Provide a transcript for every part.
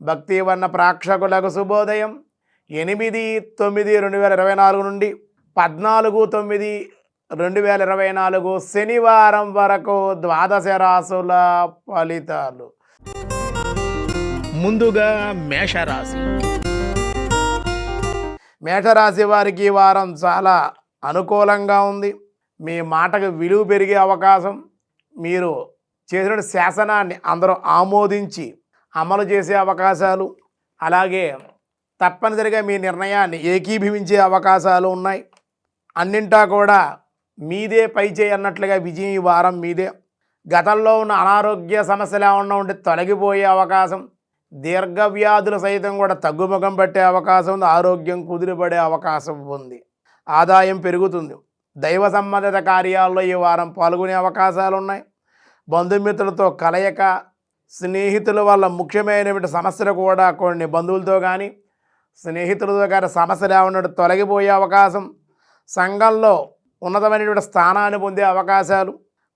భక్తివన్న ప్రేక్షకులకు శుభోదయం. 8/9/2024 నుండి 14/9/2024 శనివారం వరకు ద్వాదశ రాశుల ఫలితాలు. ముందుగా మేషరాశి. మేషరాశి వారికి ఈ వారం చాలా అనుకూలంగా ఉంది. మీ మాటకు విలువ పెరిగే అవకాశం, మీరు చేసిన శాసనాన్ని అందరూ ఆమోదించి అమలు చేసే అవకాశాలు, అలాగే తప్పనిసరిగా మీ నిర్ణయాన్ని ఏకీభవించే అవకాశాలు ఉన్నాయి. అన్నింటా కూడా మీదే పై చేయి అన్నట్లుగా విజయం ఈ వారం మీదే. గతంలో ఉన్న అనారోగ్య సమస్యలు ఏమన్నా ఉంటే తొలగిపోయే అవకాశం, దీర్ఘ వ్యాధులు సైతం కూడా తగ్గుముఖం పట్టే అవకాశం ఉంది. ఆరోగ్యం కుదిరిపడే అవకాశం ఉంది. ఆదాయం పెరుగుతుంది. దైవ సంబంధిత కార్యాల్లో ఈ వారం పాల్గొనే అవకాశాలు ఉన్నాయి. బంధుమిత్రులతో కలయిక, స్నేహితుల వల్ల ముఖ్యమైనటువంటి సమస్యలు కూడా కొన్ని బంధువులతో కానీ స్నేహితులతో కానీ సమస్యలు ఏమన్నట్టు తొలగిపోయే అవకాశం, సంఘంలో ఉన్నతమైనటువంటి స్థానాన్ని పొందే అవకాశాలు,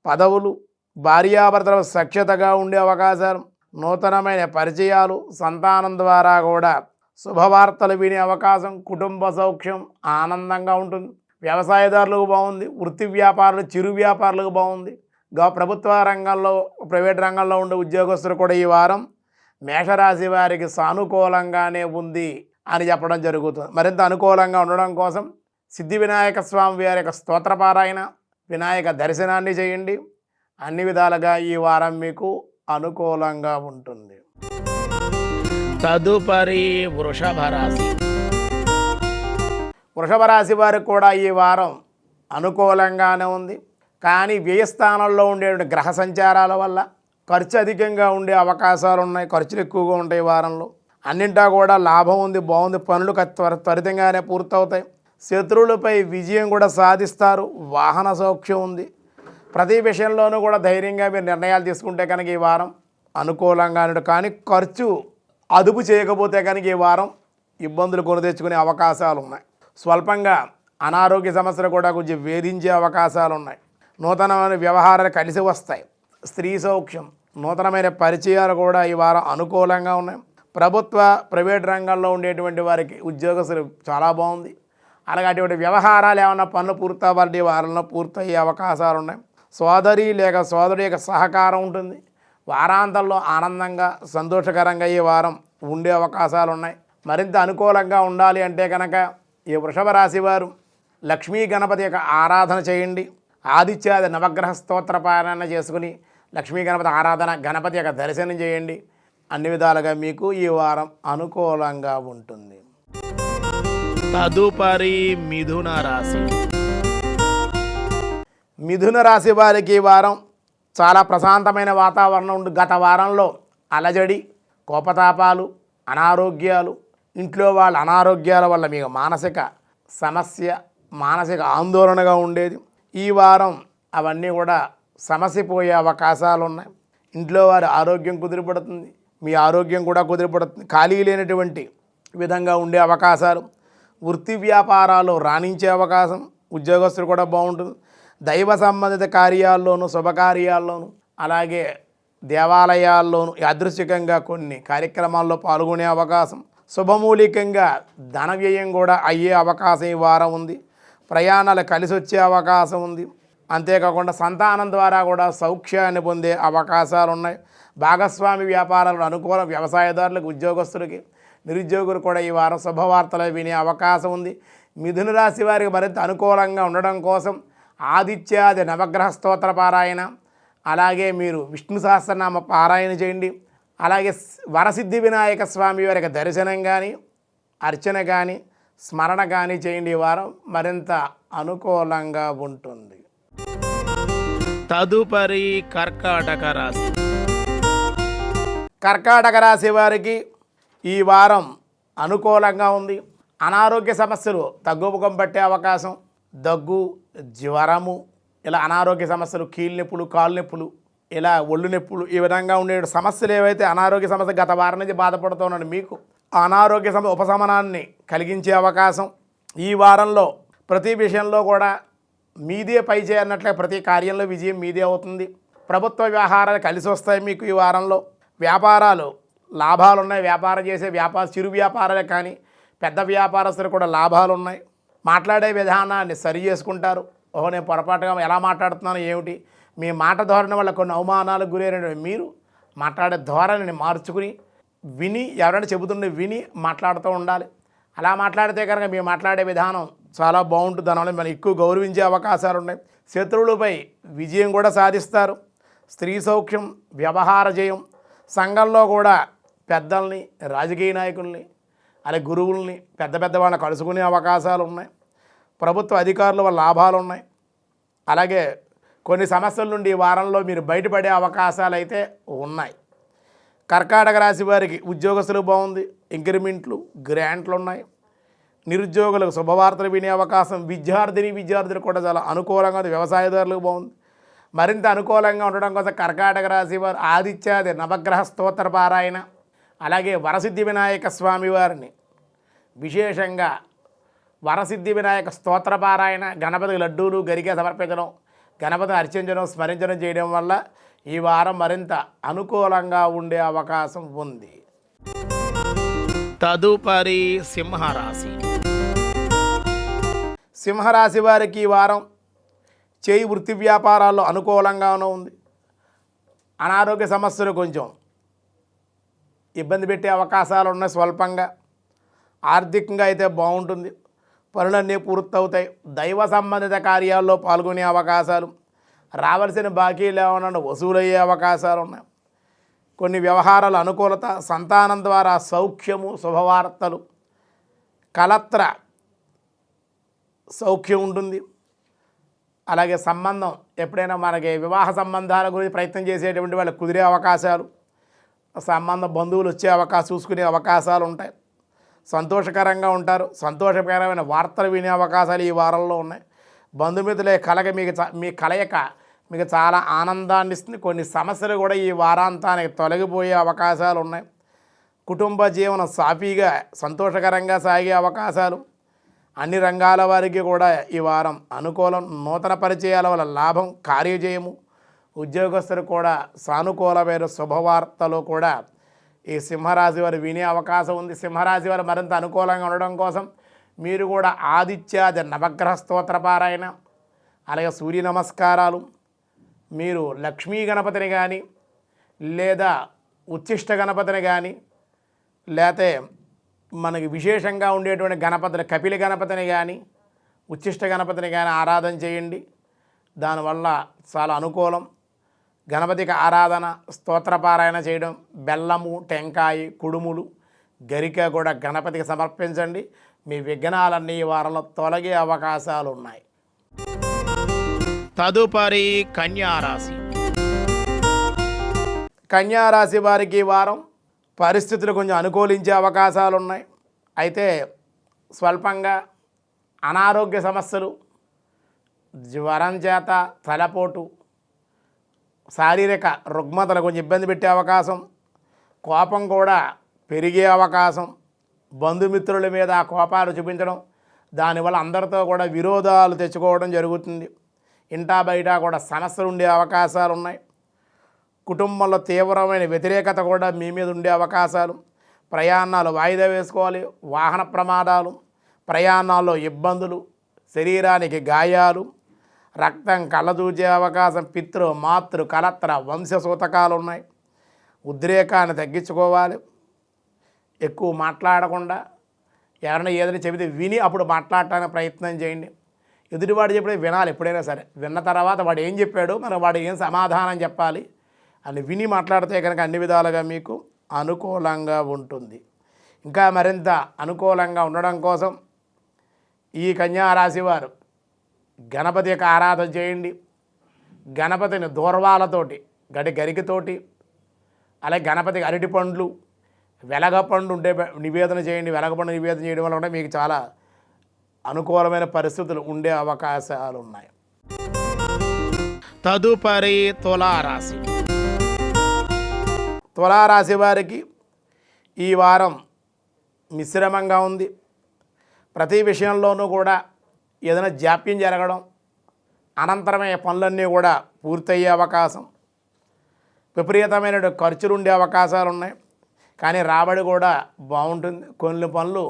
పదవులు, భార్యాభర్తల సఖ్యతగా ఉండే అవకాశాలు, నూతనమైన పరిచయాలు, సంతానం ద్వారా కూడా శుభవార్తలు వినే అవకాశం, కుటుంబ సౌఖ్యం ఆనందంగా ఉంటుంది. వ్యవసాయదారులకు బాగుంది. వృత్తి వ్యాపారులు, చిరు వ్యాపారులకు బాగుంది. ప్రభుత్వ రంగంలో, ప్రైవేట్ రంగంలో ఉండే ఉద్యోగస్తులు కూడా ఈ వారం మేషరాశి వారికి సానుకూలంగానే ఉంది అని చెప్పడం జరుగుతుంది. మరింత అనుకూలంగా ఉండడం కోసం సిద్ధి వినాయక స్వామి వారి యొక్క స్తోత్రపారాయణ, వినాయక దర్శనాన్ని చేయండి. అన్ని విధాలుగా ఈ వారం మీకు అనుకూలంగా ఉంటుంది. తదుపరి వృషభ రాశి. వృషభ రాశి వారికి కూడా ఈ వారం అనుకూలంగానే ఉంది. కానీ వ్యయస్థానంలో ఉండే గ్రహ సంచారాల వల్ల ఖర్చు అధికంగా ఉండే అవకాశాలు ఉన్నాయి. ఖర్చులు ఎక్కువగా ఉంటాయి ఈ వారంలో. అన్నింటా కూడా లాభం ఉంది, బాగుంది. పనులు త్వరితంగానే పూర్తవుతాయి. శత్రువులపై విజయం కూడా సాధిస్తారు. వాహన సౌఖ్యం ఉంది. ప్రతి విషయంలోనూ కూడా ధైర్యంగా మీరు నిర్ణయాలు తీసుకుంటే కనుక ఈ వారం అనుకూలంగా ఉండదు. కానీ ఖర్చు అదుపు చేయకపోతే కనుక ఈ వారం ఇబ్బందులు కొని తెచ్చుకునే అవకాశాలు ఉన్నాయి. స్వల్పంగా అనారోగ్య సమస్యలు కూడా కొంచెం వేధించే అవకాశాలు ఉన్నాయి. నూతనమైన వ్యవహారాలు కలిసి వస్తాయి. స్త్రీ సౌఖ్యం, నూతనమైన పరిచయాలు కూడా ఈ వారం అనుకూలంగా ఉన్నాయి. ప్రభుత్వ, ప్రైవేట్ రంగంలో ఉండేటువంటి వారికి ఉద్యోగస్తులు చాలా బాగుంది. అలాగే అటువంటి వ్యవహారాలు ఏమన్నా పనులు పూర్తవ్వాలంటే ఈ వారంలో పూర్తయ్యే అవకాశాలు ఉన్నాయి. సోదరి లేక సోదరుడి యొక్క సహకారం ఉంటుంది. వారాంతంలో ఆనందంగా, సంతోషకరంగా ఈ వారం ఉండే అవకాశాలు ఉన్నాయి. మరింత అనుకూలంగా ఉండాలి అంటే కనుక ఈ వృషభ రాశి వారు లక్ష్మీ గణపతి యొక్క ఆరాధన చేయండి. ఆదిత్యాది నవగ్రహ స్తోత్ర పారాయణ చేసుకుని లక్ష్మీ గణపతి ఆరాధన, గణపతి యొక్క దర్శనం చేయండి. అన్ని విధాలుగా మీకు ఈ వారం అనుకూలంగా ఉంటుంది. తదుపరి మిథున రాశి. మిథున రాశి వారికి ఈ వారం చాలా ప్రశాంతమైన వాతావరణం ఉంది. గత వారంలో అలజడి, కోపతాపాలు, అనారోగ్యాలు, ఇంట్లో వాళ్ళ అనారోగ్యాల వల్ల మీకు మానసిక సమస్య, మానసిక ఆందోళనగా ఉండేది. ఈ వారం అవన్నీ కూడా సమసిపోయే అవకాశాలు ఉన్నాయి. ఇంట్లో వారి ఆరోగ్యం కుదిరిపడుతుంది. మీ ఆరోగ్యం కూడా కుదిరిపడుతుంది. ఖాళీ లేనటువంటి విధంగా ఉండే అవకాశాలు, వృత్తి వ్యాపారాలు రాణించే అవకాశం, ఉద్యోగస్తులు కూడా బాగుంటుంది. దైవ సంబంధిత కార్యాల్లోనూ, శుభకార్యాల్లోనూ, అలాగే దేవాలయాల్లోనూ యాదృచ్ఛికంగా కొన్ని కార్యక్రమాల్లో పాల్గొనే అవకాశం, శుభమూలికంగా ధన వ్యయం కూడా అయ్యే అవకాశం ఈ వారం ఉంది. ప్రయాణాలు కలిసి వచ్చే అవకాశం ఉంది. అంతేకాకుండా సంతానం ద్వారా కూడా సౌఖ్యాన్ని పొందే అవకాశాలు ఉన్నాయి. భాగస్వామి వ్యాపారాలు అనుకూలం. వ్యవసాయదారులకు, ఉద్యోగస్తులకి, నిరుద్యోగులు కూడా ఈ వారం శుభవార్తలు వినే అవకాశం ఉంది. మిథున రాశి వారికి మరింత అనుకూలంగా ఉండడం కోసం ఆదిత్యాది నవగ్రహ స్తోత్ర పారాయణ, అలాగే మీరు విష్ణు సహస్రనామ పారాయణ చేయండి. అలాగే వరసిద్ధి వినాయక స్వామి వారికి దర్శనం కానీ, అర్చన కానీ, స్మరణ కానీ చేయండి. ఈ వారం మరింత అనుకూలంగా ఉంటుంది. తదుపరి కర్కాటక రాశి. కర్కాటక రాశి వారికి ఈ వారం అనుకూలంగా ఉంది. అనారోగ్య సమస్యలు తగ్గుముఖం పట్టే అవకాశం, దగ్గు, జ్వరము, ఇలా అనారోగ్య సమస్యలు, కీళ్ళ నొప్పులు, కాళ్ళు నొప్పులు, ఇలా ఒళ్ళు నొప్పులు, ఈ విధంగా ఉండే సమస్యలు ఏవైతే అనారోగ్య సమస్య గత వారం నుంచి బాధపడుతున్నాడు మీకు అనారోగ్య సమస్య ఉపశమనాన్ని కలిగించే అవకాశం. ఈ వారంలో ప్రతి విషయంలో కూడా మీదే పై చేయన్నట్లే ప్రతి కార్యంలో విజయం మీదే అవుతుంది. ప్రభుత్వ వ్యవహారాలు కలిసి వస్తాయి మీకు ఈ వారంలో. వ్యాపారాలు లాభాలు ఉన్నాయి. వ్యాపారం చేసే చిరు వ్యాపారాలే కానీ పెద్ద వ్యాపారస్తులు కూడా లాభాలు ఉన్నాయి. మాట్లాడే విధానాన్ని సరి చేసుకుంటారు. ఓహో, నేను పొరపాటుగా ఎలా మాట్లాడుతున్నాను ఏమిటి, మీ మాట ధోరణి వల్ల కొన్ని అవమానాలకు గురైన మీరు మాట్లాడే ధోరణిని మార్చుకుని విని, ఎవరైనా చెబుతుండే విని మాట్లాడుతూ ఉండాలి. అలా మాట్లాడితే కనుక మీరు మాట్లాడే విధానం చాలా బాగుంటుంది. దానివల్ల మనం ఎక్కువ గౌరవించే అవకాశాలు ఉన్నాయి. శత్రువులపై విజయం కూడా సాధిస్తారు. స్త్రీ సౌఖ్యం, వ్యవహార జయం, సంఘంలో కూడా పెద్దల్ని, రాజకీయ నాయకుల్ని, అలాగే గురువుల్ని, పెద్ద వాళ్ళని కలుసుకునే అవకాశాలు ఉన్నాయి. ప్రభుత్వ అధికారుల వల్ల లాభాలు ఉన్నాయి. అలాగే కొన్ని సమస్యల నుండి ఈ వారంలో మీరు బయటపడే అవకాశాలు అయితే ఉన్నాయి. కర్కాటక రాశి వారికి ఉద్యోగస్తులకు బాగుంది. ఇంక్రిమెంట్లు, గ్రాంట్లు ఉన్నాయి. నిరుద్యోగులకు శుభవార్తలు వినే అవకాశం, విద్యార్థులు కూడా చాలా అనుకూలంగా ఉంది. వ్యవసాయదారులకు బాగుంది. మరింత అనుకూలంగా ఉండడం కోసం కర్కాటక రాశి వారు ఆదిత్యాది నవగ్రహ స్తోత్ర పారాయణ, అలాగే వరసిద్ధి వినాయక స్వామి వారిని విశేషంగా వరసిద్ధి వినాయక స్తోత్ర పారాయణ, గణపతికి లడ్డూలు గరిక సమర్పించడం, గణపతిని అర్చించడం, స్మరించడం చేయడం వల్ల ఈ వారం మరింత అనుకూలంగా ఉండే అవకాశం ఉంది. తదుపరి సింహరాశి. సింహరాశి వారికి ఈ వారం చేయి వృత్తి వ్యాపారాల్లో అనుకూలంగానూ ఉంది. అనారోగ్య సమస్యలు కొంచెం ఇబ్బంది పెట్టే అవకాశాలు ఉన్నాయి. స్వల్పంగా ఆర్థికంగా అయితే బాగుంటుంది. పనులన్నీ పూర్తవుతాయి. దైవ సంబంధిత కార్యాల్లో పాల్గొనే అవకాశాలు, రావాల్సిన బాకీలు ఏమన్నా వసూలయ్యే అవకాశాలు ఉన్నాయి. కొన్ని వ్యవహారాల అనుకూలత, సంతానం ద్వారా సౌఖ్యము, శుభవార్తలు, కలత్ర సౌఖ్యం ఉంటుంది. అలాగే సంబంధం ఎప్పుడైనా మనకి వివాహ సంబంధాల గురించి ప్రయత్నం చేసేటువంటి వాళ్ళకి కుదిరే అవకాశాలు, సంబంధం బంధువులు వచ్చే అవకాశం, చూసుకునే అవకాశాలు ఉంటాయి. సంతోషకరంగా ఉంటారు. సంతోషకరమైన వార్తలు వినే అవకాశాలు ఈ వారంలో ఉన్నాయి. బంధుమిత్రులే మీ కలయిక మీకు చాలా ఆనందాన్ని ఇస్తుంది. కొన్ని సమస్యలు కూడా ఈ వారాంతానికి తొలగిపోయే అవకాశాలు ఉన్నాయి. కుటుంబ జీవనం సాఫీగా సంతోషకరంగా సాగే అవకాశాలు, అన్ని రంగాల వారికి కూడా ఈ వారం అనుకూలం. నూతన పరిచయాల వల్ల లాభం, కార్యజయము, ఉద్యోగస్తులు కూడా సానుకూలమైన శుభవార్తలు కూడా ఈ సింహరాశి వారు వినే అవకాశం ఉంది. సింహరాశి వారు మరింత అనుకూలంగా ఉండడం కోసం మీరు కూడా ఆదిత్యాది నవగ్రహ స్తోత్ర పారాయణ, అలాగే సూర్య నమస్కారాలు, మీరు లక్ష్మీ గణపతిని కానీ లేదా ఉచ్చిష్ట గణపతిని కానీ లేతే మనకి విశేషంగా ఉండేటువంటి గణపతిని, కపిల గణపతిని కానీ ఉచ్చిష్ట గణపతిని కానీ ఆరాధన చేయండి. దానివల్ల చాలా అనుకూలం. గణపతికి ఆరాధన, స్తోత్రపారాయణ చేయడం, బెల్లము, టెంకాయ, కుడుములు, గరిక కూడా గణపతికి సమర్పించండి. మీ విఘ్నాలన్నీ ఈ వారంలో తొలగే అవకాశాలు ఉన్నాయి. తదుపరి కన్యారాశి. కన్యారాశి వారికి ఈ వారం పరిస్థితులు కొంచెం అనుకూలించే అవకాశాలు ఉన్నాయి. అయితే స్వల్పంగా అనారోగ్య సమస్యలు, జ్వరం చేత తలపోటు, శారీరక రుగ్మతలు కొంచెం ఇబ్బంది పెట్టే అవకాశం, కోపం కూడా పెరిగే అవకాశం, బంధుమిత్రుల మీద ఆ కోపాలు చూపించడం, దానివల్ల అందరితో కూడా విరోధాలు తెచ్చుకోవడం జరుగుతుంది. ఇంటా బయట కూడా సమస్యలు ఉండే అవకాశాలు ఉన్నాయి. కుటుంబంలో తీవ్రమైన వ్యతిరేకత కూడా మీ మీద ఉండే అవకాశాలు, ప్రయాణాలు వాయిదా వేసుకోవాలి, వాహన ప్రమాదాలు, ప్రయాణాల్లో ఇబ్బందులు, శరీరానికి గాయాలు, రక్తం కళ్ళదూచే అవకాశం, పితృ మాతృ కలత్ర వంశసూతకాలు ఉన్నాయి. ఉద్రేకాన్ని తగ్గించుకోవాలి. ఎక్కువ మాట్లాడకుండా ఎవరైనా ఏదైనా చెబితే విని అప్పుడు మాట్లాడటానికి ప్రయత్నం చేయండి. ఎదుటివాడు చెప్పితే వినాలి. ఎప్పుడైనా సరే విన్న తర్వాత వాడు ఏం చెప్పాడు, మనం వాడు ఏం సమాధానం చెప్పాలి అని విని మాట్లాడితే కనుక అన్ని విధాలుగా మీకు అనుకూలంగా ఉంటుంది. ఇంకా మరింత అనుకూలంగా ఉండడం కోసం ఈ కన్యారాశి వారు గణపతి యొక్క ఆరాధన చేయండి. గణపతిని దూర్వాలతోటి, గరికతోటి, అలాగే గణపతికి అరటి పండ్లు, వెలగపండు ఉంటే నివేదన చేయండి. వెలగపండు నివేదన చేయడం వల్ల కూడా మీకు చాలా అనుకూలమైన పరిస్థితులు ఉండే అవకాశాలు ఉన్నాయి. తదుపరి తులారాశి. తులారాశి వారికి ఈ వారం మిశ్రమంగా ఉంది. ప్రతి విషయంలోనూ కూడా ఏదైనా జాప్యం జరగడం, అనంతరమైన పనులన్నీ కూడా పూర్తయ్యే అవకాశం, విపరీతమైన ఖర్చులు ఉండే అవకాశాలు ఉన్నాయి. కానీ రాబడి కూడా బాగుంటుంది. కొన్ని పనులు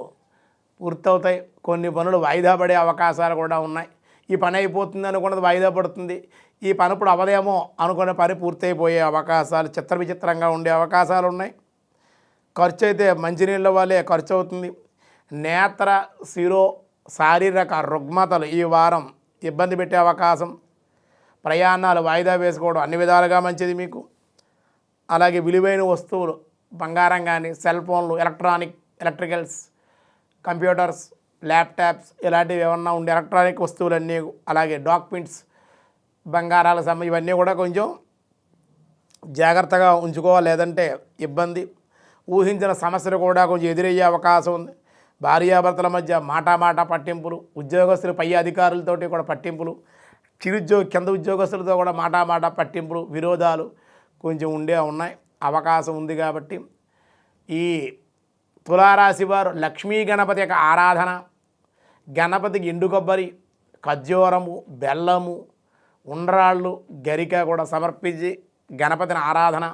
పూర్తవుతాయి, కొన్ని పనులు వాయిదా పడే అవకాశాలు కూడా ఉన్నాయి. ఈ పని అయిపోతుంది అనుకున్నది వాయిదా పడుతుంది, ఈ పని ఇప్పుడు అవదేమో అనుకున్న పని పూర్తయిపోయే అవకాశాలు, చిత్ర విచిత్రంగా ఉండే అవకాశాలు ఉన్నాయి. ఖర్చు అయితే మంచినీళ్ళ వల్లే ఖర్చు అవుతుంది. నేత్ర శిరో శారీరక రుగ్మతలు ఈ వారం ఇబ్బంది పెట్టే అవకాశం. ప్రయాణాలు వాయిదా వేసుకోవడం అన్ని విధాలుగా మంచిది మీకు. అలాగే విలువైన వస్తువులు, బంగారం కానీ, సెల్ ఫోన్లు, ఎలక్ట్రికల్స్, కంప్యూటర్స్, ల్యాప్టాప్స్ ఇలాంటివి ఏమన్నా ఉండే ఎలక్ట్రానిక్ వస్తువులన్నీ, అలాగే డాక్యుమెంట్స్, బంగారాలకు సంబంధించి ఇవన్నీ కూడా కొంచెం జాగ్రత్తగా ఉంచుకోవాలి, లేదంటే ఇబ్బంది. ఊహించిన సమస్యలు కూడా కొంచెం ఎదురయ్యే అవకాశం ఉంది. భార్యాభర్తల మధ్య మాట పట్టింపులు, ఉద్యోగస్తులు పై అధికారులతోటి కూడా పట్టింపులు, కింద ఉద్యోగస్తులతో కూడా మాట పట్టింపులు, విరోధాలు కొంచెం ఉన్నాయి అవకాశం ఉంది. కాబట్టి ఈ తులారాశి వారు లక్ష్మీ గణపతి యొక్క ఆరాధన, గణపతికి ఎండు కొబ్బరి, ఖర్జూరము, బెల్లము, ఉండ్రాళ్ళు, గరిక కూడా సమర్పించి గణపతిని ఆరాధన,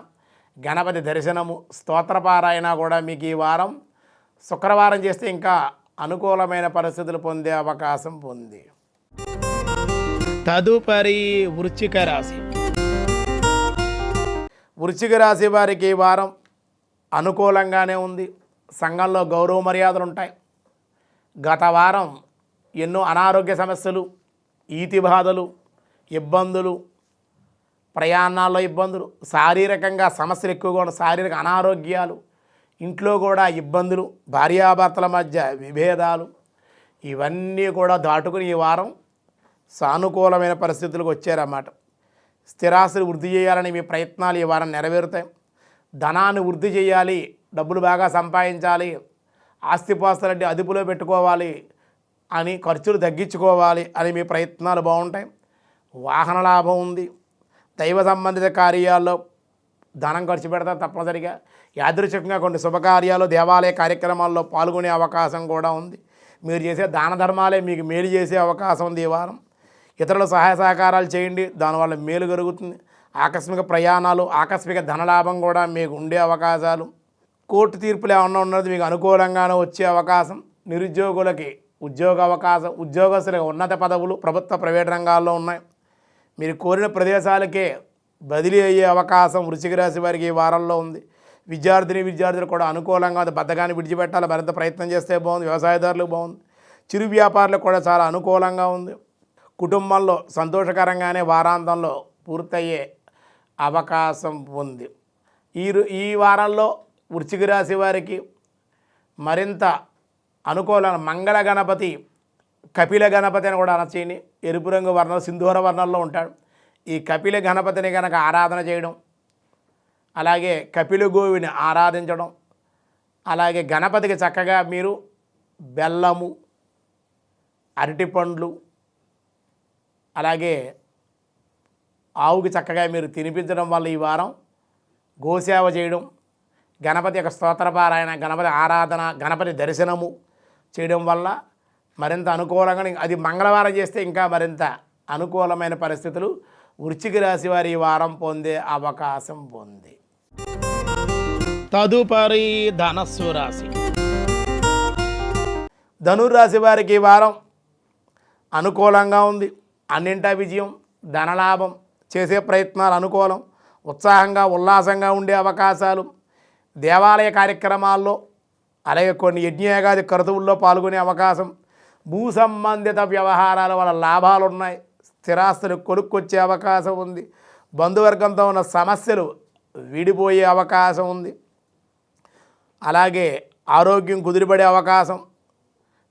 గణపతి దర్శనము, స్తోత్రపారాయణ కూడా మీకు ఈ వారం శుక్రవారం చేస్తే ఇంకా అనుకూలమైన పరిస్థితులు పొందే అవకాశం ఉంది. తదుపరి వృశ్చిక రాశి. వృశ్చిక రాశి వారికి ఈ వారం అనుకూలంగానే ఉంది. సంఘంలో గౌరవ మర్యాదలు ఉంటాయి. గత వారం ఎన్నో అనారోగ్య సమస్యలు, ఈతి బాధలు, ఇబ్బందులు, ప్రయాణాల్లో ఇబ్బందులు, శారీరకంగా సమస్యలు ఎక్కువగా ఉన్న శారీరక అనారోగ్యాలు, ఇంట్లో కూడా ఇబ్బందులు, భార్యాభర్తల మధ్య విభేదాలు, ఇవన్నీ కూడా దాటుకుని ఈ వారం సానుకూలమైన పరిస్థితులకు వచ్చారన్నమాట. స్థిరాస్తులు వృద్ధి చేయాలని మీ ప్రయత్నాలు ఈ వారం నెరవేరుతాయి. ధనాన్ని వృద్ధి చేయాలి, డబ్బులు బాగా సంపాదించాలి, ఆస్తిపాస్తులంటే అదుపులో పెట్టుకోవాలి అని, ఖర్చులు తగ్గించుకోవాలి అని మీ ప్రయత్నాలు బాగుంటాయి. వాహన లాభం ఉంది. దైవ సంబంధిత కార్యాల్లో ధనం ఖర్చు పెడతారు తప్పనిసరిగా. యాదృచ్ఛికంగా కొన్ని శుభకార్యాలు, దేవాలయ కార్యక్రమాల్లో పాల్గొనే అవకాశం కూడా ఉంది. మీరు చేసే దాన ధర్మాలే మీకు మేలు చేసే అవకాశం ఉంది ఈ వారం. ఇతరుల సహాయ సహకారాలు చేయండి, దానివల్ల మేలు కలుగుతుంది. ఆకస్మిక ప్రయాణాలు, ఆకస్మిక ధనలాభం కూడా మీకు ఉండే అవకాశాలు. కోర్టు తీర్పులు ఏమన్నా ఉన్నది మీకు అనుకూలంగానే వచ్చే అవకాశం. నిరుద్యోగులకి ఉద్యోగ అవకాశం, ఉద్యోగస్తులకు ఉన్నత పదవులు ప్రభుత్వ ప్రైవేట్ రంగాల్లో ఉన్నాయి. మీరు కోరిన ప్రదేశాలకే బదిలీ అయ్యే అవకాశం వృశ్చిక రాశి వారికి ఈ వారంలో ఉంది. విద్యార్థులు కూడా అనుకూలంగా ఉంది. బద్ధకాన్ని విడిచిపెట్టాలి, మరింత ప్రయత్నం చేస్తే బాగుంది. వ్యవసాయదారులకు బాగుంది. చిరు వ్యాపారులకు కూడా చాలా అనుకూలంగా ఉంది. కుటుంబంలో సంతోషకరంగానే వారాంతంలో పూర్తయ్యే అవకాశం ఉంది. ఈ వారంలో వృశ్చిక రాశి వారికి మరింత అనుకూలమైన మంగళ గణపతి, కపిల గణపతి అని కూడా అనచేయండి. ఎరుపు రంగు వర్ణం, సింధూర వర్ణంలో ఉంటాడు. ఈ కపిల గణపతిని కనుక ఆరాధన చేయడం, అలాగే కపిల గోవిని ఆరాధించడం, అలాగే గణపతికి చక్కగా మీరు బెల్లము, అరటిపండ్లు, అలాగే ఆవుకి చక్కగా మీరు తినిపించడం వల్ల ఈ వారం గోసేవ చేయడం, గణపతి యొక్క స్తోత్రపారాయణ, గణపతి ఆరాధన, గణపతి దర్శనము చేయడం వల్ల మరింత అనుకూలంగా, అది మంగళవారం చేస్తే ఇంకా మరింత అనుకూలమైన పరిస్థితులు వృశ్చిక రాశి వారి ఈ వారం పొందే అవకాశం ఉంది. తదుపరి ధనస్సు రాశి. ధనుర్రాశి వారికి ఈ వారం అనుకూలంగా ఉంది. అన్నింటా విజయం, ధనలాభం, చేసే ప్రయత్నాలు అనుకూలం, ఉత్సాహంగా ఉల్లాసంగా ఉండే అవకాశాలు. దేవాలయ కార్యక్రమాల్లో, అలాగే కొన్ని యజ్ఞయాగాది క్రతువుల్లో పాల్గొనే అవకాశం. భూ సంబంధిత వ్యవహారాల వల్ల లాభాలు ఉన్నాయి. స్థిరాస్తులు కొనుక్కొచ్చే అవకాశం ఉంది. బంధువర్గంతో ఉన్న సమస్యలు విడిపోయే అవకాశం ఉంది. అలాగే ఆరోగ్యం కుదిరిపడే అవకాశం.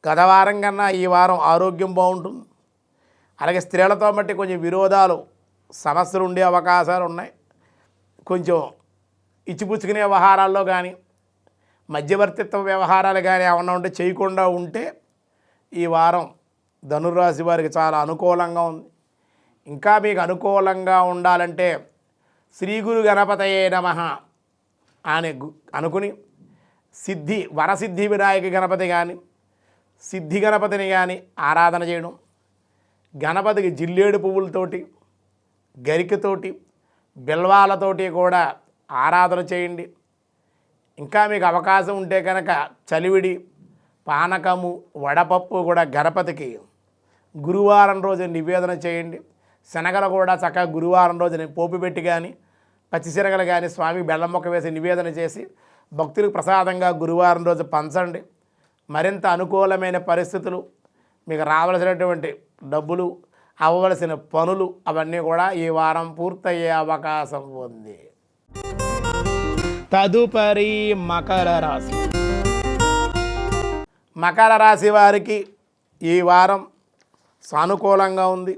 గత వారం కన్నా ఈ వారం ఆరోగ్యం బాగుంటుంది. అలాగే స్త్రీలతో బట్టి కొంచెం విరోధాలు, సమస్యలు ఉండే అవకాశాలు ఉన్నాయి. కొంచెం ఇచ్చిపుచ్చుకునే వ్యవహారాల్లో కానీ, మధ్యవర్తిత్వ వ్యవహారాలు కానీ ఏమన్నా ఉంటే చేయకుండా ఉంటే ఈ వారం ధనుర్రాశి వారికి చాలా అనుకూలంగా ఉంది. ఇంకా మీకు అనుకూలంగా ఉండాలంటే శ్రీ గురు గణపతయే నమః అని అనుకుని వరసిద్ధి వినాయక గణపతి కానీ, సిద్ధి గణపతిని కానీ ఆరాధన చేయడం, గణపతికి జిల్లేడు పువ్వులతోటి, గరికతోటి, బిల్వాలతోటి కూడా ఆరాధన చేయండి. ఇంకా మీకు అవకాశం ఉంటే కనుక చలివిడి, పానకము, వడపప్పు కూడా గణపతికి గురువారం రోజు నివేదన చేయండి. శనగలు కూడా చక్కగా గురువారం రోజున పోపు పెట్టి కానీ పచ్చిశనగలు కానీ స్వామి బెల్లం మొక్క వేసి నివేదన చేసి భక్తులకు ప్రసాదంగా గురువారం రోజు పంచండి. మరింత అనుకూలమైన పరిస్థితులు, మీకు రావాల్సినటువంటి డబ్బులు, అవ్వవలసిన పనులు అవన్నీ కూడా ఈ వారం పూర్తయ్యే అవకాశం ఉంది. తదుపరి మకర రాశి. మకర రాశి వారికి ఈ వారం సానుకూలంగా ఉంది.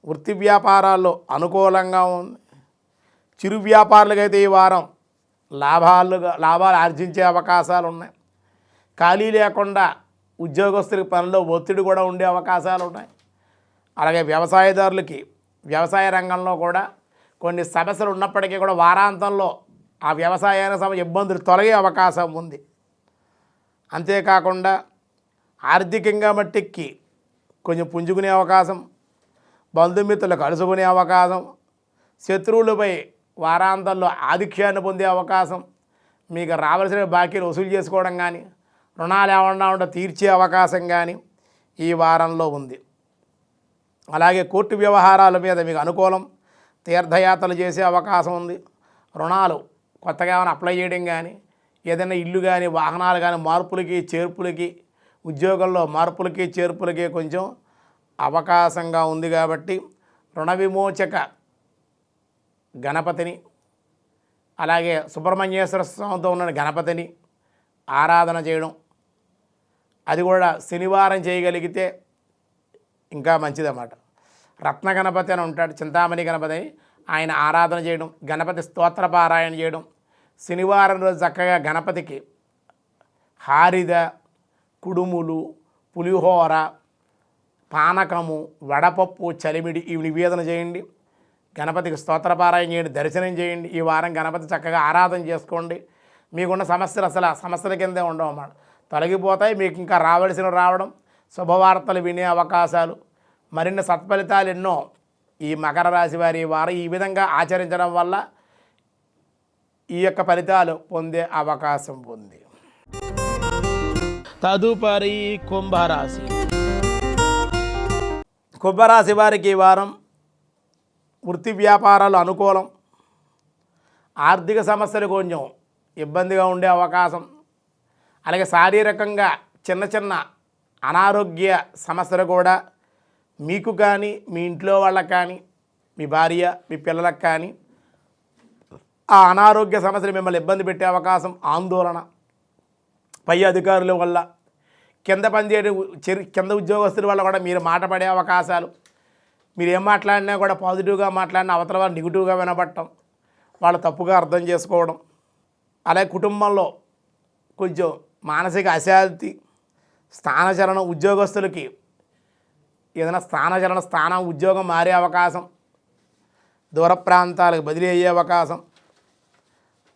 వృత్తి వ్యాపారాల్లో అనుకూలంగా ఉంది. చిరు వ్యాపారులకైతే ఈ వారం లాభాలు ఆర్జించే అవకాశాలు ఉన్నాయి. ఖాళీ లేకుండా ఉద్యోగస్తులకి పనిలో ఒత్తిడి కూడా ఉండే అవకాశాలు ఉన్నాయి. అలాగే వ్యవసాయదారులకి వ్యవసాయ రంగంలో కూడా కొన్ని సమస్యలు ఉన్నప్పటికీ కూడా వారాంతంలో ఆ వ్యవసాయానికి ఇబ్బందులు తొలగే అవకాశం ఉంది. అంతేకాకుండా ఆర్థికంగా మట్టికి కొంచెం పుంజుకునే అవకాశం, బంధుమిత్రులు కలుసుకునే అవకాశం, శత్రువులపై వారాంతంలో ఆధిక్యాన్ని పొందే అవకాశం, మీకు రావాల్సిన బాకీలు వసూలు చేసుకోవడం కానీ, రుణాలు ఏమన్నా ఉంటే తీర్చే అవకాశం కానీ ఈ వారంలో ఉంది. అలాగే కోర్టు వ్యవహారాల మీద మీకు అనుకూలం, తీర్థయాత్రలు చేసే అవకాశం ఉంది. రుణాలు కొత్తగా ఏమైనా అప్లై చేయడం కానీ, ఏదైనా ఇల్లు కానీ, వాహనాలు కానీ మార్పులకి చేర్పులకి, ఉద్యోగంలో మార్పులకి చేర్పులకి కొంచెం అవకాశంగా ఉంది. కాబట్టి రుణ విమోచక గణపతిని, అలాగే సుబ్రహ్మణ్యేశ్వర స్వామితో ఉన్న గణపతిని ఆరాధన చేయడం, అది కూడా శనివారం చేయగలిగితే ఇంకా మంచిదన్నమాట. రత్న గణపతి అని ఉంటాడు, చింతామణి గణపతి, ఆయన ఆరాధన చేయడం, గణపతి స్తోత్ర పారాయణ చేయడం, శనివారం రోజు చక్కగా గణపతికి హారిద, కుడుములు, పులిహోర, పానకము, వడపప్పు, చలిమిడి ఇవి నివేదన చేయండి. గణపతికి స్తోత్రపారాయణ చేయండి, దర్శనం చేయండి. ఈ వారం గణపతి చక్కగా ఆరాధన చేసుకోండి. మీకున్న సమస్యలు అసలు సమస్యల కిందే ఉండవు అన్నమాట, తొలగిపోతాయి. మీకు ఇంకా రావడం, శుభవార్తలు వినే అవకాశాలు, మరిన్ని సత్ఫలితాలు ఎన్నో ఈ మకర రాశి వారి వారు ఈ విధంగా ఆచరించడం వల్ల ఈ యొక్క ఫలితాలు పొందే అవకాశం ఉంది. తదుపరి కుంభరాశి. కుంభరాశి వారికి ఈ వారం వృత్తి వ్యాపారాలు అనుకూలం, ఆర్థిక సమస్యలు కొంచెం ఇబ్బందిగా ఉండే అవకాశం, అలాగే శారీరకంగా చిన్న చిన్న అనారోగ్య సమస్యలు కూడా మీకు కానీ, మీ ఇంట్లో వాళ్ళకి కానీ, మీ భార్య, మీ పిల్లలకు కానీ ఆ అనారోగ్య సమస్యలు మిమ్మల్ని ఇబ్బంది పెట్టే అవకాశం, ఆందోళన, పై అధికారుల వల్ల, కింద పనిచేయడం కింద ఉద్యోగస్తుల వల్ల కూడా మీరు మాట పడే అవకాశాలు, మీరు ఏం మాట్లాడినా కూడా పాజిటివ్గా మాట్లాడినా అవతల వాళ్ళు నెగిటివ్గా వినపడటం, వాళ్ళు తప్పుగా అర్థం చేసుకోవడం, అలాగే కుటుంబంలో కొంచెం మానసిక అశాంతి, స్థానచలనం, ఉద్యోగస్తులకి ఏదైనా స్థానం ఉద్యోగం మారే అవకాశం, దూర ప్రాంతాలకు బదిలీ అయ్యే అవకాశం,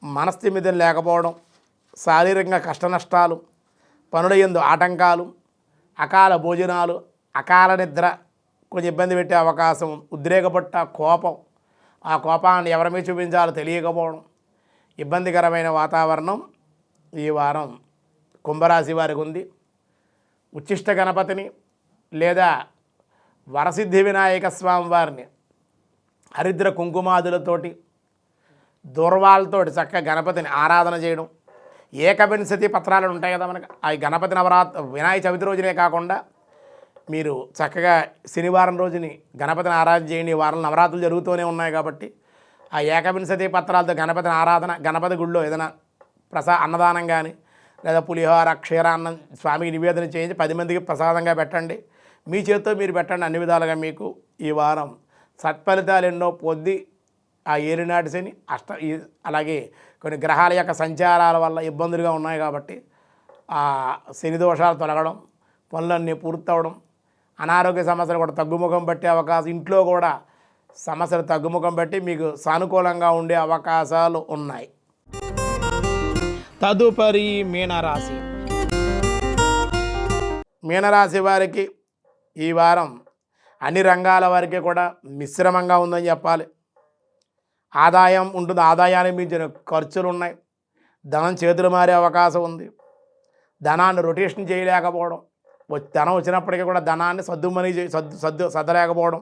మనస్థిమితం లేకపోవడం, శారీరకంగా కష్ట నష్టాలు, పనుల యందు ఆటంకాలు, అకాల భోజనాలు, అకాల నిద్ర కొంచెం ఇబ్బంది పెట్టే అవకాశం, ఉద్రేకపట్ట కోపం, ఆ కోపాన్ని ఎవరి మీద చూపించాలో తెలియకపోవడం, ఇబ్బందికరమైన వాతావరణం ఈ వారం కుంభరాశి వారికి ఉంది. ఉచ్చిష్ట గణపతిని లేదా వరసిద్ధి వినాయక స్వామి వారిని హరిద్ర కుంకుమాదులతోటి, దూర్వాలతోటి చక్కగా గణపతిని ఆరాధన చేయడం, ఏకవింశతి పత్రాలు ఉంటాయి కదా మనకు, ఆ గణపతి వినాయక చవితి రోజునే కాకుండా మీరు చక్కగా శనివారం రోజుని గణపతిని ఆరాధన చేయండి. ఈ వారం నవరాత్రులు జరుగుతూనే ఉన్నాయి కాబట్టి ఆ ఏకవింశతి పత్రాలతో గణపతిని ఆరాధన, గణపతి గుళ్ళో ఏదైనా అన్నదానం కానీ లేదా పులిహోర, క్షీరాన్నం స్వామికి నివేదన చేయించి 10 మందికి ప్రసాదంగా పెట్టండి. మీ చేతితో మీరు పెట్టండి. అన్ని విధాలుగా మీకు ఈ వారం సత్ఫలితాలు ఎన్నో పొంది ఆ ఏలినాటి శని అలాగే కొన్ని గ్రహాల యొక్క సంచారాల వల్ల ఇబ్బందులుగా ఉన్నాయి కాబట్టి ఆ శని దోషాలు తొలగడం, పనులన్నీ పూర్తవడం, అనారోగ్య సమస్యలు కూడా తగ్గుముఖం పట్టే అవకాశం, ఇంట్లో కూడా సమస్యలు తగ్గుముఖం బట్టి మీకు సానుకూలంగా ఉండే అవకాశాలు ఉన్నాయి. తదుపరి మీనరాశి. మీనరాశి వారికి ఈ వారం అన్ని రంగాల వారికి కూడా మిశ్రమంగా ఉందని చెప్పాలి. ఆదాయం ఉంటుంది, ఆదాయానికి మించిన ఖర్చులు ఉన్నాయి, ధనం చేతులు మారే అవకాశం ఉంది. ధనాన్ని రొటేషన్ చేయలేకపోవడం, ధనం వచ్చినప్పటికీ కూడా ధనాన్ని సర్దలేకపోవడం,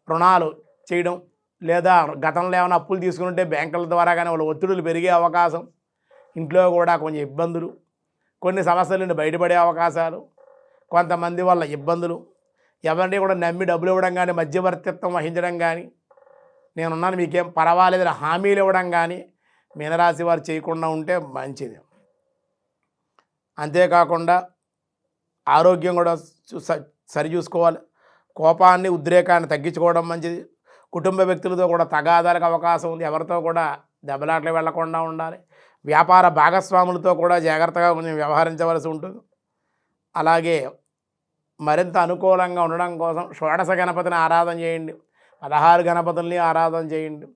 రుణాలు చేయడం, లేదా గతంలో ఏమైనా అప్పులు తీసుకుంటే బ్యాంకుల ద్వారా కానీ వాళ్ళ ఒత్తిడులు పెరిగే అవకాశం, ఇంట్లో కూడా కొంచెం ఇబ్బందులు, కొన్ని సమస్యల నుండి బయటపడే అవకాశాలు, కొంతమంది వల్ల ఇబ్బందులు, ఎవరిని కూడా నమ్మి డబ్బులు ఇవ్వడం కానీ, మధ్యవర్తిత్వం వహించడం కానీ, నేనున్నాను మీకేం పర్వాలేదని హామీలు ఇవ్వడం కానీ మీనరాశి వారు చేయకుండా ఉంటే మంచిది. అంతేకాకుండా ఆరోగ్యం కూడా సరిచూసుకోవాలి. కోపాన్ని, ఉద్రేకాన్ని తగ్గించుకోవడం మంచిది. కుటుంబ వ్యక్తులతో కూడా తగాదాలకు అవకాశం ఉంది. ఎవరితో కూడా దెబ్బలాట్లు వెళ్లకుండా ఉండాలి. వ్యాపార భాగస్వాములతో కూడా జాగ్రత్తగా కొంచెం వ్యవహరించవలసి ఉంటుంది. అలాగే మరింత అనుకూలంగా ఉండడం కోసం షోడశ గణపతిని ఆరాధన చేయండి, 16 గణపతుల్ని ఆరాధన చేయండి.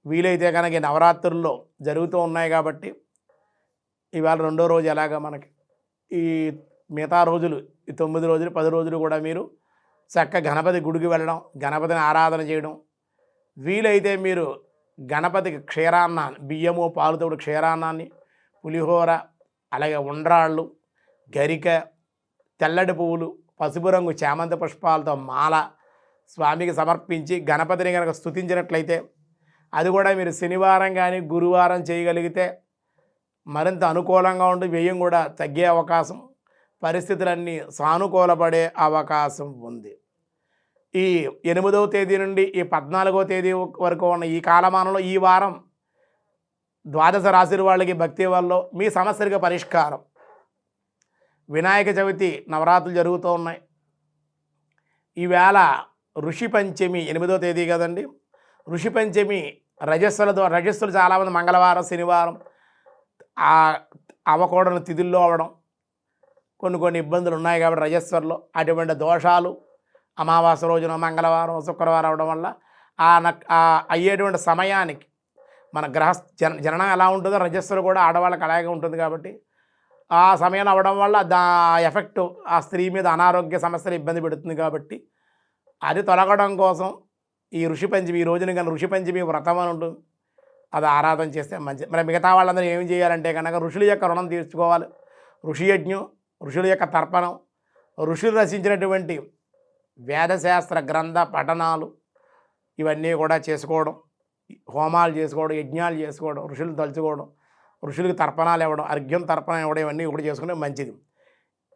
వీలైతే కనుక ఈ నవరాత్రుల్లో జరుగుతూ ఉన్నాయి కాబట్టి ఇవాళ 2వ రోజు ఎలాగా మనకి ఈ మిగతా రోజులు, ఈ 9 రోజులు 10 రోజులు కూడా మీరు చక్కగా గణపతి గుడికి వెళ్ళడం, గణపతిని ఆరాధన చేయడం. వీలైతే మీరు గణపతికి క్షీరాన్నాన్ని, బియ్యము పాలుతో క్షీరాన్నాన్ని, పులిహోర, అలాగే ఉండ్రాళ్ళు, గరిక, తెల్లటి పువ్వులు, పసుపు రంగు చామంతి పుష్పాలతో మాల స్వామికి సమర్పించి గణపతిని కనుక స్తుతించినట్లయితే, అది కూడా మీరు శనివారం కానీ గురువారం చేయగలిగితే మరింత అనుకూలంగా ఉండి వ్యయం కూడా తగ్గే అవకాశం, పరిస్థితులన్నీ సానుకూలపడే అవకాశం ఉంది. ఈ 8వ తేదీ నుండి ఈ 14వ తేదీ వరకు ఉన్న ఈ కాలమానంలో ఈ వారం ద్వాదశ రాశుల వాళ్ళకి భక్తి వల్ల మీ సమస్యలకు పరిష్కారం. వినాయక చవితి నవరాత్రులు జరుగుతూ ఉన్నాయి. ఈవేళ ఋషి పంచమి 8వ తేదీ కదండి. ఋషి పంచమి రజస్సులు చాలామంది మంగళవారం, శనివారం అవ్వకూడని తిథుల్లో అవ్వడం, కొన్ని ఇబ్బందులు ఉన్నాయి కాబట్టి రజస్వరలో అటువంటి దోషాలు అమావాస్య రోజున మంగళవారం, శుక్రవారం అవడం వల్ల అయ్యేటువంటి సమయానికి మన జననం ఎలా ఉంటుందో రజస్సులు కూడా ఆడవాళ్ళకి అలాగే ఉంటుంది కాబట్టి ఆ సమయం అవ్వడం వల్ల ఎఫెక్ట్ ఆ స్త్రీ మీద అనారోగ్య సమస్యలు ఇబ్బంది పెడుతుంది. కాబట్టి అది తొలగడం కోసం ఈ ఋషి పంచమి, ఈ రోజున కానీ ఋషి పంచమి వ్రతం అని ఉంటుంది, అది ఆరాధన చేస్తే మంచిది. మరి మిగతా వాళ్ళందరూ ఏం చేయాలంటే కనుక ఋషుల యొక్క రుణం తీర్చుకోవాలి. ఋషి యజ్ఞం, ఋషుల యొక్క తర్పణం, ఋషులు రచించినటువంటి వేదశాస్త్ర గ్రంథ పఠనాలు ఇవన్నీ కూడా చేసుకోవడం, హోమాలు చేసుకోవడం, యజ్ఞాలు చేసుకోవడం, ఋషులు తలుచుకోవడం, ఋషులకు తర్పణాలు ఇవ్వడం, అర్ఘ్యం తర్పణం ఇవ్వడం, ఇవన్నీ కూడా చేసుకుంటే మంచిది.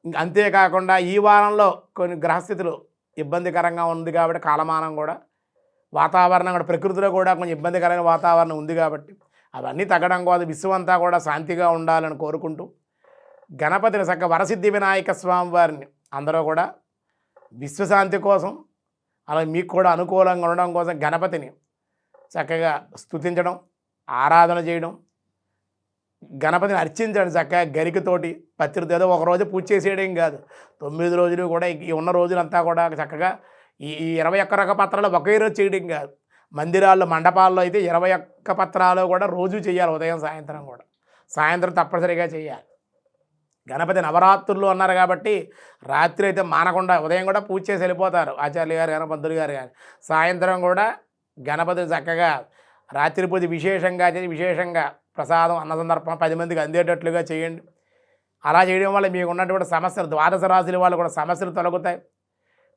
అంతేకాకుండా ఈ వారంలో కొన్ని గ్రహస్థితులు ఇబ్బందికరంగా ఉంది కాబట్టి కాలమానం కూడా వాతావరణం కూడా ప్రకృతిలో కూడా కొంచెం ఇబ్బందికరమైన వాతావరణం ఉంది కాబట్టి అవన్నీ తగ్గడం కోసం విశ్వమంతా కూడా శాంతిగా ఉండాలని కోరుకుంటూ గణపతిని చక్కగా వరసిద్ధి వినాయక స్వామి వారిని అందరూ కూడా విశ్వశాంతి కోసం, అలాగే మీకు కూడా అనుకూలంగా ఉండడం కోసం గణపతిని చక్కగా స్తుతించడం, ఆరాధన చేయడం, గణపతిని అర్చించండి. చక్కగా గరికతోటి పత్రితో ఏదో ఒకరోజు పూజ చేసేయడం కాదు, 9 రోజులు కూడా ఈ ఉన్న రోజులంతా కూడా చక్కగా ఈ 21 రక పత్రాలు ఒకే రోజు చేయడం కాదు. మందిరాల్లో, మండపాల్లో అయితే 21 పత్రాలు కూడా రోజు చేయాలి, ఉదయం సాయంత్రం కూడా. సాయంత్రం తప్పనిసరిగా చేయాలి. గణపతి నవరాత్రులు అన్నారు కాబట్టి రాత్రి అయితే మానకుండా ఉదయం కూడా పూజ చేసి వెళ్ళిపోతారు ఆచార్యులు గారు కానీ పంతులు గారు కానీ. సాయంత్రం కూడా గణపతిని చక్కగా రాత్రి పూజ విశేషంగా చేసి విశేషంగా ప్రసాదం అన్న సందర్భం 10 మందికి అందేటట్లుగా చేయండి. అలా చేయడం వల్ల మీకు ఉన్నటువంటి సమస్యలు, ద్వాదశ రాశుల వాళ్ళు కూడా సమస్యలు తొలగుతాయి.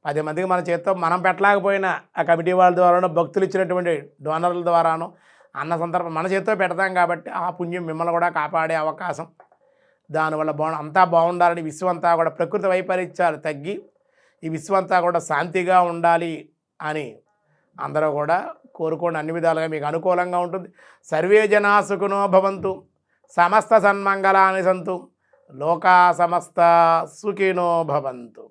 10 మందికి మన చేత్తో మనం పెట్టలేకపోయినా ఆ కమిటీ వాళ్ళ ద్వారానో, భక్తులు ఇచ్చినటువంటి డోనర్ల ద్వారానో అన్న సందర్భం మన చేత్తో పెడతాం కాబట్టి ఆ పుణ్యం మిమ్మల్ని కూడా కాపాడే అవకాశం. దానివల్ల అంతా బాగుండాలని, విశ్వంతా కూడా ప్రకృతి వైపరీత్యాలు తగ్గి ఈ విశ్వంతా కూడా శాంతిగా ఉండాలి అని అందరూ కూడా కోరుకోండి. అన్ని విధాలుగా మీకు అనుకూలంగా ఉంటుంది. సర్వే జనా సుఖినో భవంతు, సమస్త సన్మంగళాని సంతు, లోకా సమస్త సుఖినో భవంతు.